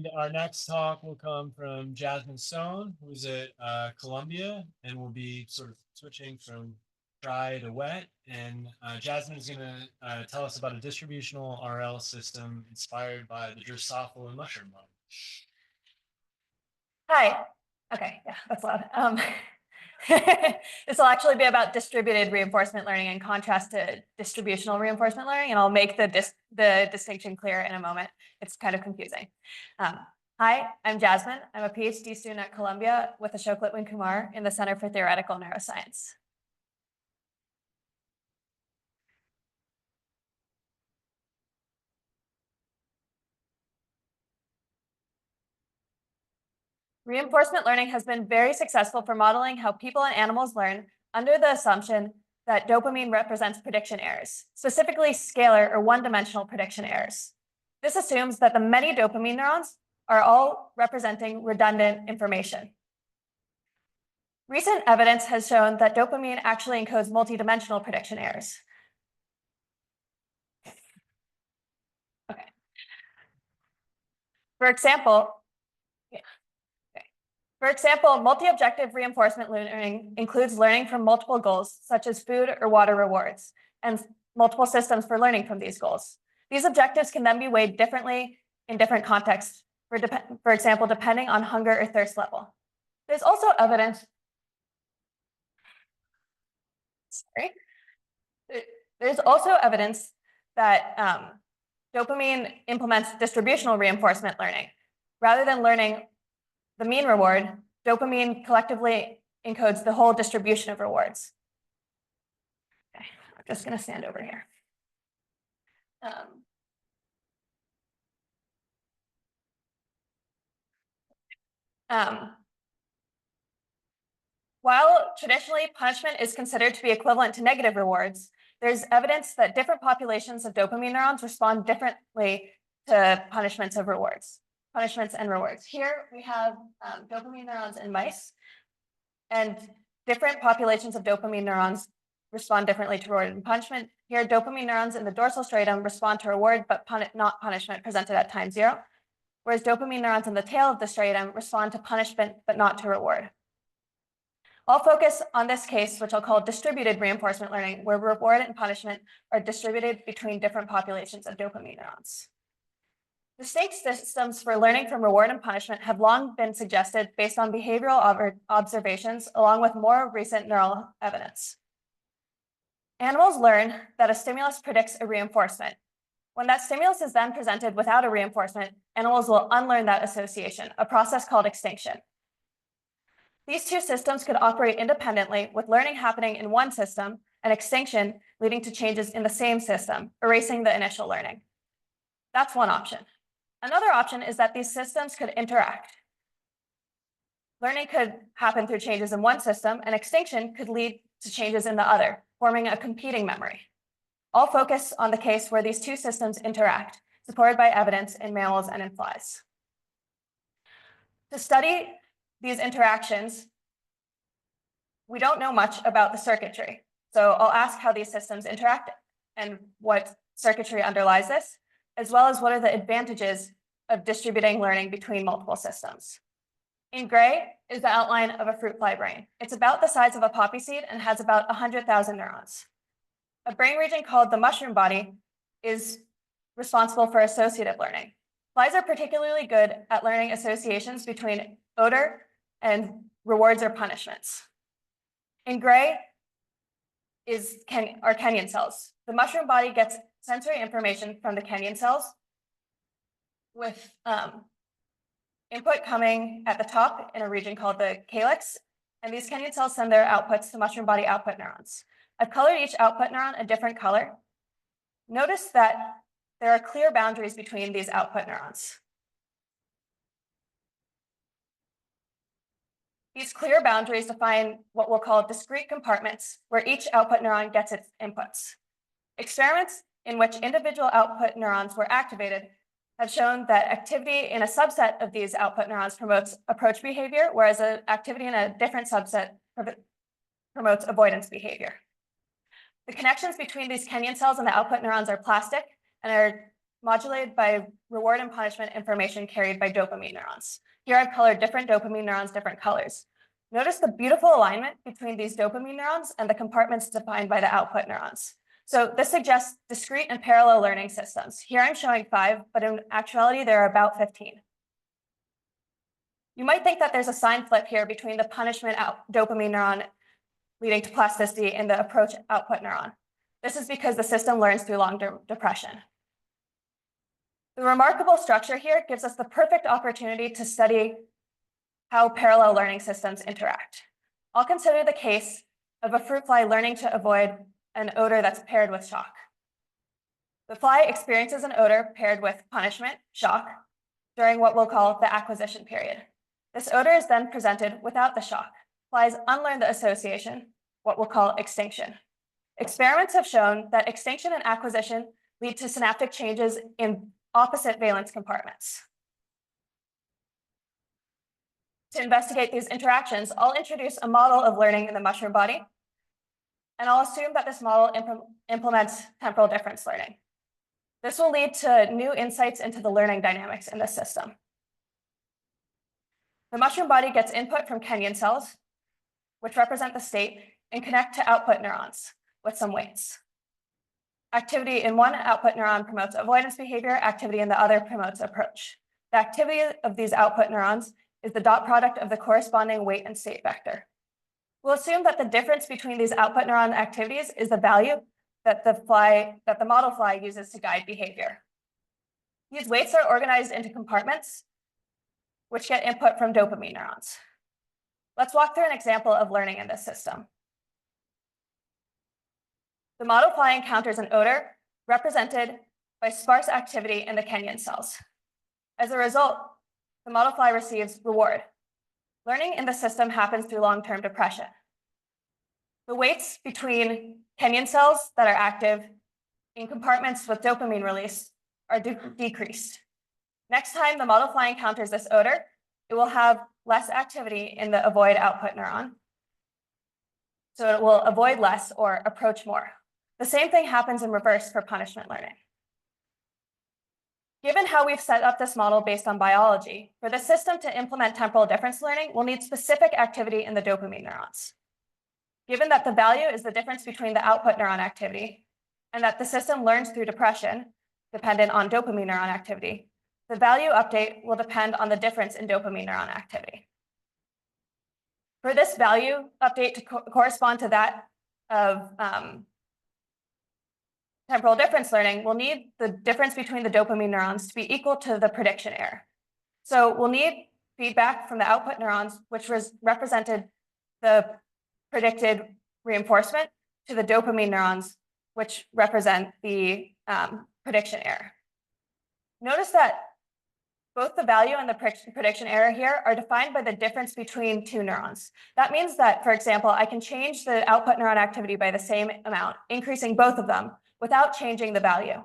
And our next talk will come from Jasmine Stone, who's at Columbia, and we'll be sort of switching from dry to wet. And Jasmine is going to tell us about a distributional RL system inspired by the Drosophila mushroom model. Hi. Okay, yeah, that's loud. This will actually be about distributed reinforcement learning in contrast to distributional reinforcement learning, and I'll make the distinction clear in a moment. It's kind of confusing. Hi, I'm Jasmine. I'm a PhD student at Columbia with Ashok Litwin-Kumar in the Center for Theoretical Neuroscience. Reinforcement learning has been very successful for modeling how people and animals learn under the assumption that dopamine represents prediction errors, specifically scalar or one-dimensional prediction errors. This assumes that the many dopamine neurons are all representing redundant information. Recent evidence has shown that dopamine actually encodes multidimensional prediction errors. Okay. For example, multi-objective reinforcement learning includes learning from multiple goals, such as food or water rewards, and multiple systems for learning from these goals. These objectives can then be weighed differently in different contexts, for example, depending on hunger or thirst level. There's also evidence, that dopamine implements distributional reinforcement learning. Rather than learning the mean reward, dopamine collectively encodes the whole distribution of rewards. Okay, I'm just going to stand over here. While traditionally punishment is considered to be equivalent to negative rewards, there's evidence that different populations of dopamine neurons respond differently to punishments and rewards. Here we have dopamine neurons in mice, and different populations of dopamine neurons respond differently to reward and punishment. Here, dopamine neurons in the dorsal striatum respond to reward, but not punishment presented at time 0, whereas dopamine neurons in the tail of the striatum respond to punishment, but not to reward. I'll focus on this case, which I'll call distributed reinforcement learning, where reward and punishment are distributed between different populations of dopamine neurons. Distinct systems for learning from reward and punishment have long been suggested based on behavioral observations, along with more recent neural evidence. Animals learn that a stimulus predicts a reinforcement. When that stimulus is then presented without a reinforcement, animals will unlearn that association, a process called extinction. These two systems could operate independently, with learning happening in one system and extinction leading to changes in the same system, erasing the initial learning. That's one option. Another option is that these systems could interact. Learning could happen through changes in one system, and extinction could lead to changes in the other, forming a competing memory. I'll focus on the case where these two systems interact, supported by evidence in mammals and in flies. To study these interactions, we don't know much about the circuitry. So I'll ask how these systems interact and what circuitry underlies this, as well as what are the advantages of distributing learning between multiple systems. In gray is the outline of a fruit fly brain. It's about the size of a poppy seed and has about 100,000 neurons. A brain region called the mushroom body is responsible for associative learning. Flies are particularly good at learning associations between odor and rewards or punishments. In gray are Kenyan cells. The mushroom body gets sensory information from the Kenyan cells, with input coming at the top in a region called the calyx, and these Kenyan cells send their outputs to mushroom body output neurons. I've colored each output neuron a different color. Notice that there are clear boundaries between these output neurons. These clear boundaries define what we'll call discrete compartments, where each output neuron gets its inputs. Experiments in which individual output neurons were activated have shown that activity in a subset of these output neurons promotes approach behavior, whereas activity in a different subset promotes avoidance behavior. The connections between these Kenyan cells and the output neurons are plastic and are modulated by reward and punishment information carried by dopamine neurons. Here I've colored different dopamine neurons, different colors. Notice the beautiful alignment between these dopamine neurons and the compartments defined by the output neurons. So this suggests discrete and parallel learning systems. Here I'm showing 5, but in actuality, there are about 15. You might think that there's a sign flip here between the punishment dopamine neuron leading to plasticity and the approach output neuron. This is because the system learns through long depression. The remarkable structure here gives us the perfect opportunity to study how parallel learning systems interact. I'll consider the case of a fruit fly learning to avoid an odor that's paired with shock. The fly experiences an odor paired with punishment, shock, during what we'll call the acquisition period. This odor is then presented without the shock. Flies unlearn the association, what we'll call extinction. Experiments have shown that extinction and acquisition lead to synaptic changes in opposite valence compartments. To investigate these interactions, I'll introduce a model of learning in the mushroom body, and I'll assume that this model implements temporal difference learning. This will lead to new insights into the learning dynamics in this system. The mushroom body gets input from Kenyan cells, which represent the state, and connect to output neurons with some weights. Activity in one output neuron promotes avoidance behavior, activity in the other promotes approach. The activity of these output neurons is the dot product of the corresponding weight and state vector. We'll assume that the difference between these output neuron activities is the value that the model fly uses to guide behavior. These weights are organized into compartments, which get input from dopamine neurons. Let's walk through an example of learning in this system. The model fly encounters an odor represented by sparse activity in the Kenyan cells. As a result, the model fly receives reward. Learning in the system happens through long-term depression. The weights between Kenyan cells that are active in compartments with dopamine release are decreased. Next time the model fly encounters this odor, it will have less activity in the avoid output neuron. So it will avoid less or approach more. The same thing happens in reverse for punishment learning. Given how we've set up this model based on biology, for the system to implement temporal difference learning, we'll need specific activity in the dopamine neurons. Given that the value is the difference between the output neuron activity and that the system learns through depression, dependent on dopamine neuron activity, the value update will depend on the difference in dopamine neuron activity. For this value update to correspond to that of temporal difference learning, we'll need the difference between the dopamine neurons to be equal to the prediction error. So we'll need feedback from the output neurons, which represented the predicted reinforcement, to the dopamine neurons, which represent the prediction error. Notice that both the value and the prediction error here are defined by the difference between two neurons. That means that, for example, I can change the output neuron activity by the same amount, increasing both of them without changing the value.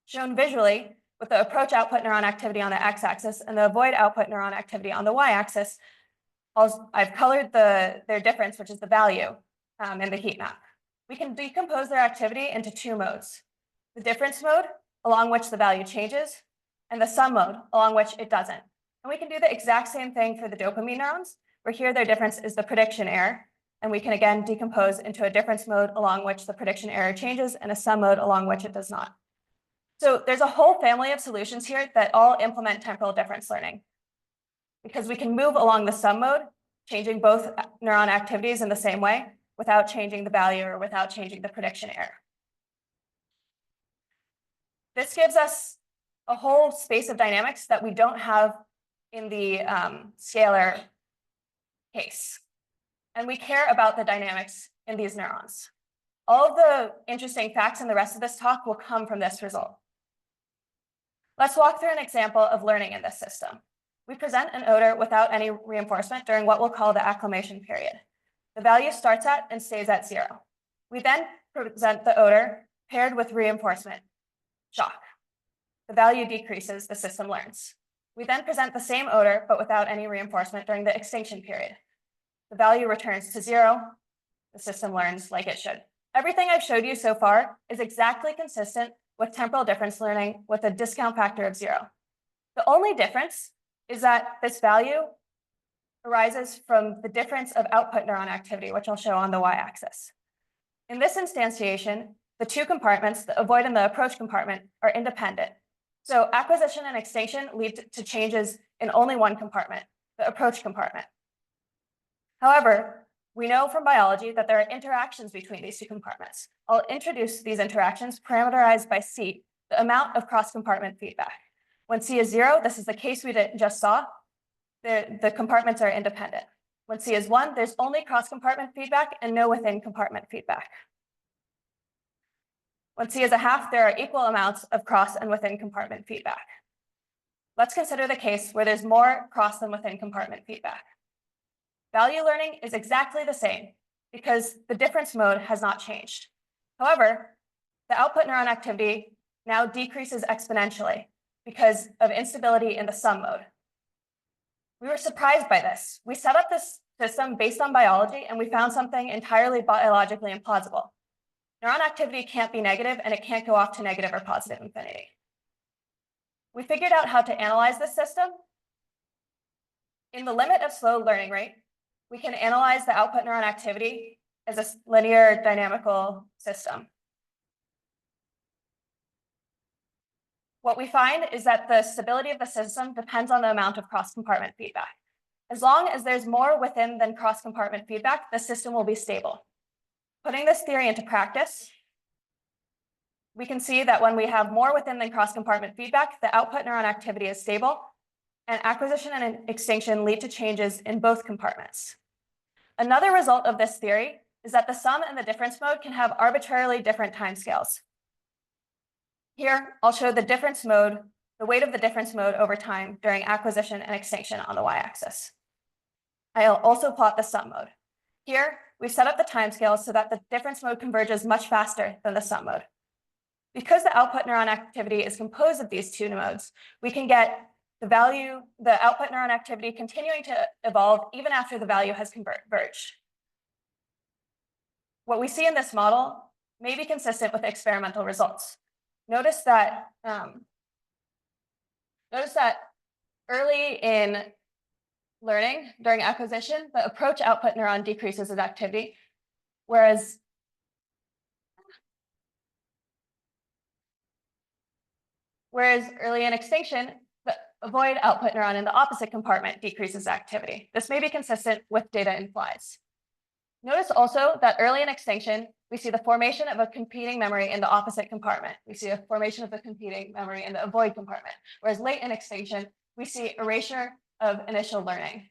Shown visually with the approach output neuron activity on the x-axis and the avoid output neuron activity on the y-axis, I've colored their difference, which is the value in the heat map. We can decompose their activity into two modes: the difference mode, along which the value changes, and the sum mode, along which it doesn't. And we can do the exact same thing for the dopamine neurons, where here their difference is the prediction error. And we can again decompose into a difference mode along which the prediction error changes and a sum mode along which it does not. So there's a whole family of solutions here that all implement temporal difference learning, because we can move along the sum mode, changing both neuron activities in the same way without changing the value or without changing the prediction error. This gives us a whole space of dynamics that we don't have in the scalar case. And we care about the dynamics in these neurons. All of the interesting facts in the rest of this talk will come from this result. Let's walk through an example of learning in this system. We present an odor without any reinforcement during what we'll call the acclimation period. The value starts at and stays at 0. We then present the odor paired with reinforcement, shock. The value decreases, the system learns. We then present the same odor, but without any reinforcement during the extinction period. The value returns to 0. The system learns like it should. Everything I've showed you so far is exactly consistent with temporal difference learning with a discount factor of 0. The only difference is that this value arises from the difference of output neuron activity, which I'll show on the y-axis. In this instantiation, the two compartments, the avoid and the approach compartment, are independent. So acquisition and extinction lead to changes in only one compartment, the approach compartment. However, we know from biology that there are interactions between these two compartments. I'll introduce these interactions parameterized by C, the amount of cross-compartment feedback. When C is 0, this is the case we just saw, the compartments are independent. When C is 1, there's only cross-compartment feedback and no within-compartment feedback. When C is a half, there are equal amounts of cross and within-compartment feedback. Let's consider the case where there's more cross than within-compartment feedback. Value learning is exactly the same because the difference mode has not changed. However, the output neuron activity now decreases exponentially because of instability in the sum mode. We were surprised by this. We set up this system based on biology, and we found something entirely biologically implausible. Neuron activity can't be negative, and it can't go off to negative or positive infinity. We figured out how to analyze this system. In the limit of slow learning rate, we can analyze the output neuron activity as a linear dynamical system. What we find is that the stability of the system depends on the amount of cross-compartment feedback. As long as there's more within than cross-compartment feedback, the system will be stable. Putting this theory into practice, we can see that when we have more within than cross-compartment feedback, the output neuron activity is stable, and acquisition and extinction lead to changes in both compartments. Another result of this theory is that the sum and the difference mode can have arbitrarily different timescales. Here, I'll show the difference mode, the weight of the difference mode over time during acquisition and extinction on the y-axis. I'll also plot the sum mode. Here, we've set up the timescales so that the difference mode converges much faster than the sum mode. Because the output neuron activity is composed of these two modes, we can get the output neuron activity continuing to evolve even after the value has converged. What we see in this model may be consistent with experimental results. Notice that early in learning, during acquisition, the approach output neuron decreases its activity, whereas early in extinction, the avoid output neuron in the opposite compartment decreases activity. This may be consistent with data in flies. Notice also that early in extinction, we see the formation of a competing memory in the opposite compartment. We see a formation of the competing memory in the avoid compartment, whereas late in extinction, we see erasure of initial learning.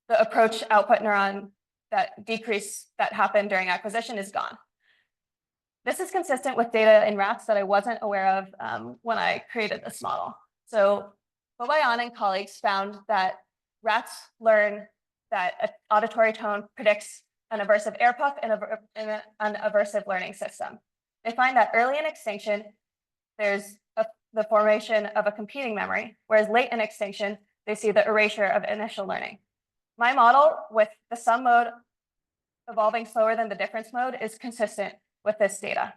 The approach output neuron that happened during acquisition is gone. This is consistent with data in rats that I wasn't aware of when I created this model. So Bobayan and colleagues found that rats learn that an auditory tone predicts an aversive air puff in an aversive learning system. They find that early in extinction, there's the formation of a competing memory, whereas late in extinction, they see the erasure of initial learning. My model with the sum mode evolving slower than the difference mode is consistent with this data.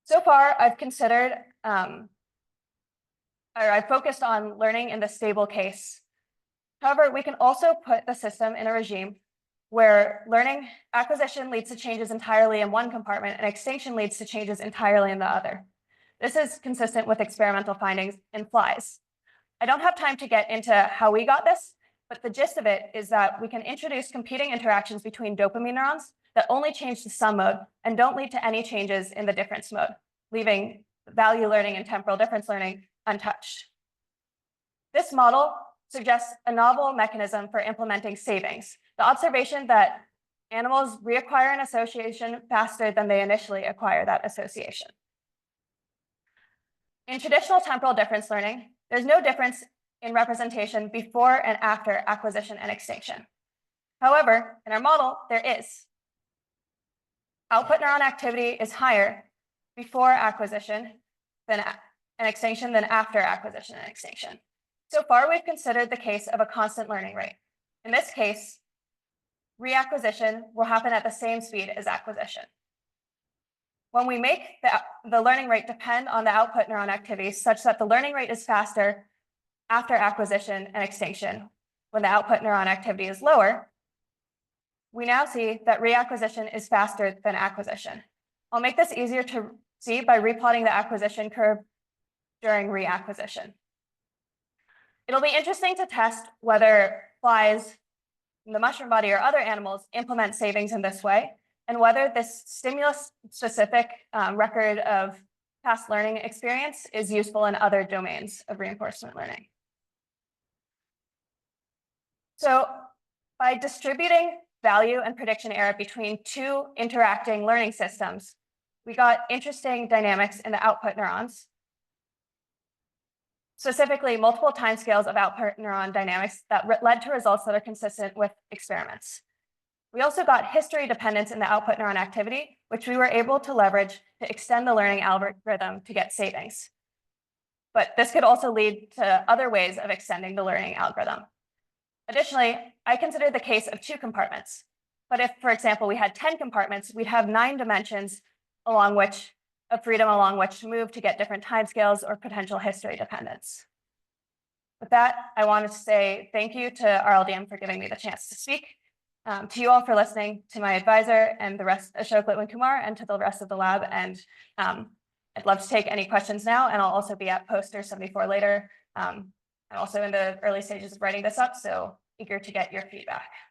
So far, I've focused on learning in the stable case. However, we can also put the system in a regime where learning acquisition leads to changes entirely in one compartment and extinction leads to changes entirely in the other. This is consistent with experimental findings in flies. I don't have time to get into how we got this, but the gist of it is that we can introduce competing interactions between dopamine neurons that only change the sum mode and don't lead to any changes in the difference mode, leaving value learning and temporal difference learning untouched. This model suggests a novel mechanism for implementing savings, the observation that animals reacquire an association faster than they initially acquire that association. In traditional temporal difference learning, there's no difference in representation before and after acquisition and extinction. However, in our model, there is. Output neuron activity is higher before acquisition and extinction than after acquisition and extinction. So far, we've considered the case of a constant learning rate. In this case, reacquisition will happen at the same speed as acquisition. When we make the learning rate depend on the output neuron activity such that the learning rate is faster after acquisition and extinction, when the output neuron activity is lower, we now see that reacquisition is faster than acquisition. I'll make this easier to see by replotting the acquisition curve during reacquisition. It'll be interesting to test whether flies in the mushroom body or other animals implement savings in this way, and whether this stimulus-specific record of past learning experience is useful in other domains of reinforcement learning. So by distributing value and prediction error between two interacting learning systems, we got interesting dynamics in the output neurons, specifically multiple timescales of output neuron dynamics that led to results that are consistent with experiments. We also got history dependence in the output neuron activity, which we were able to leverage to extend the learning algorithm to get savings. But this could also lead to other ways of extending the learning algorithm. Additionally, I consider the case of 2 compartments. But if, for example, we had 10 compartments, we'd have 9 dimensions along which to move to get different timescales or potential history dependence. With that, I wanted to say thank you to RLDM for giving me the chance to speak, to you all for listening, to my advisor and the rest, Ashok, Litwin-Kumar, and to the rest of the lab. And I'd love to take any questions now, and I'll also be at poster 74 later. I'm also in the early stages of writing this up, so eager to get your feedback.